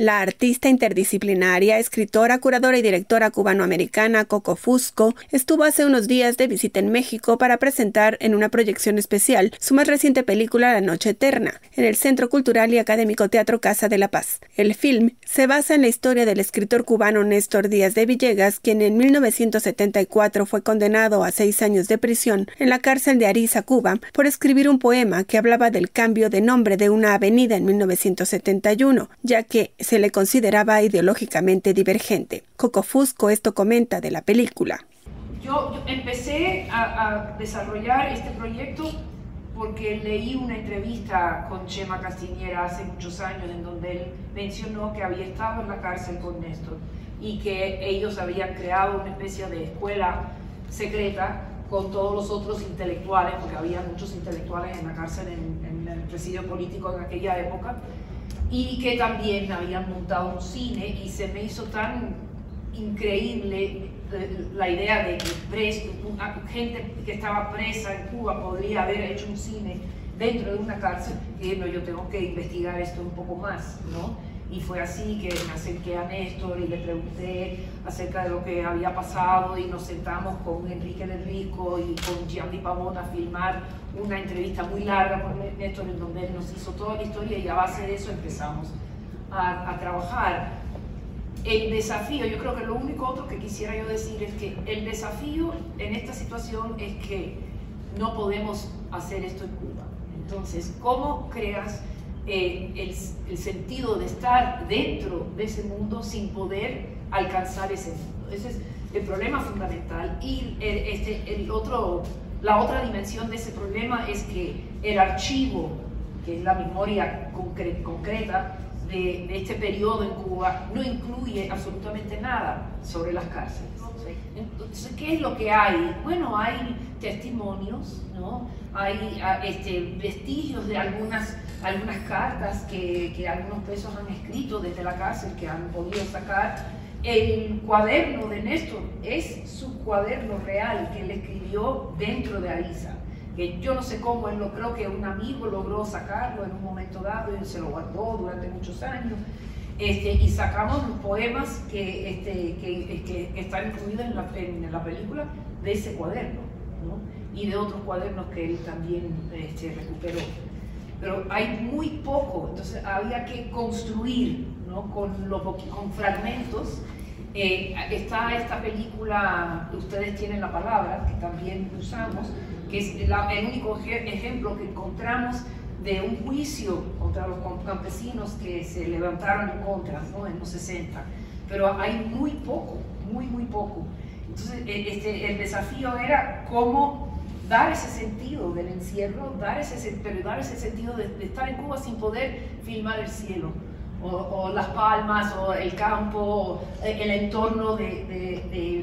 La artista interdisciplinaria, escritora, curadora y directora cubanoamericana Coco Fusco estuvo hace unos días de visita en México para presentar en una proyección especial su más reciente película La Noche Eterna, en el Centro Cultural y Académico Teatro Casa de la Paz. El film se basa en la historia del escritor cubano Néstor Díaz de Villegas, quien en 1974 fue condenado a 6 años de prisión en la cárcel de Ariza, Cuba, por escribir un poema que hablaba del cambio de nombre de una avenida en 1971, ya que se le consideraba ideológicamente divergente. Coco Fusco esto comenta de la película. Yo empecé a desarrollar este proyecto porque leí una entrevista con Chema Castiñera hace muchos años en donde él mencionó que había estado en la cárcel con Néstor y que ellos habían creado una especie de escuela secreta con todos los otros intelectuales, porque había muchos intelectuales en la cárcel en el presidio político en aquella época, y que también habían montado un cine, y se me hizo tan increíble la idea de que gente que estaba presa en Cuba podría haber hecho un cine dentro de una cárcel, que no, yo tengo que investigar esto un poco más, ¿no? Y fue así que me acerqué a Néstor y le pregunté acerca de lo que había pasado, y nos sentamos con Enrique del Risco y con Gianni Pavón a filmar una entrevista muy larga con Néstor en donde él nos hizo toda la historia, y a base de eso empezamos a trabajar. El desafío, yo creo que lo único otro que quisiera yo decir es que el desafío en esta situación es que no podemos hacer esto en Cuba. Entonces, ¿cómo creas el sentido de estar dentro de ese mundo sin poder alcanzar ese mundo? Ese es el problema fundamental. Y la otra dimensión de ese problema es que el archivo, que es la memoria concreta de este periodo en Cuba, no incluye absolutamente nada sobre las cárceles. Entonces, ¿qué es lo que hay? Bueno, hay testimonios, ¿no? Hay vestigios de algunas cartas que algunos presos han escrito desde la cárcel, que han podido sacar. El cuaderno de Néstor es su cuaderno real que él escribió dentro de Ariza, que yo no sé cómo, creo que un amigo logró sacarlo en un momento dado y se lo guardó durante muchos años. Y sacamos los poemas que están incluidos en la película de ese cuaderno, ¿no? Y de otros cuadernos que él también recuperó. Pero hay muy poco, entonces había que construir, ¿no? con fragmentos. Está esta película, Ustedes tienen la palabra, que también usamos, que es el único ejemplo que encontramos de un juicio contra los campesinos que se levantaron en contra, ¿no? En los 60, pero hay muy poco, muy poco. Entonces el desafío era cómo dar ese sentido del encierro, dar ese sentido de estar en Cuba sin poder filmar el cielo, o las palmas, o el campo, el entorno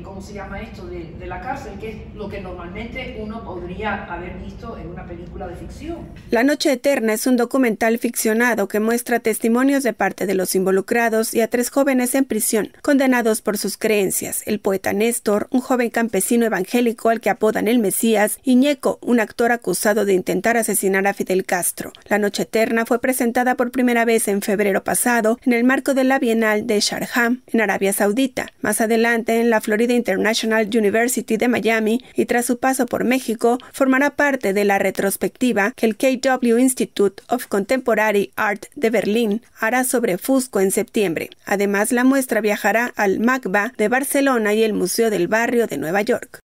¿cómo se llama esto? De la cárcel, que es lo que normalmente uno podría haber visto en una película de ficción. La Noche Eterna es un documental ficcionado que muestra testimonios de parte de los involucrados y a 3 jóvenes en prisión, condenados por sus creencias: el poeta Néstor, un joven campesino evangélico al que apodan el Mesías, y Ñeco, un actor acusado de intentar asesinar a Fidel Castro. La Noche Eterna fue presentada por primera vez en febrero pasado en el marco de la Bienal de Sharjah, en Arabia Saudita, más adelante en la Florida International University de Miami, y tras su paso por México, formará parte de la retrospectiva que el KW Institute of Contemporary Art de Berlín hará sobre Fusco en septiembre. Además, la muestra viajará al MACBA de Barcelona y el Museo del Barrio de Nueva York.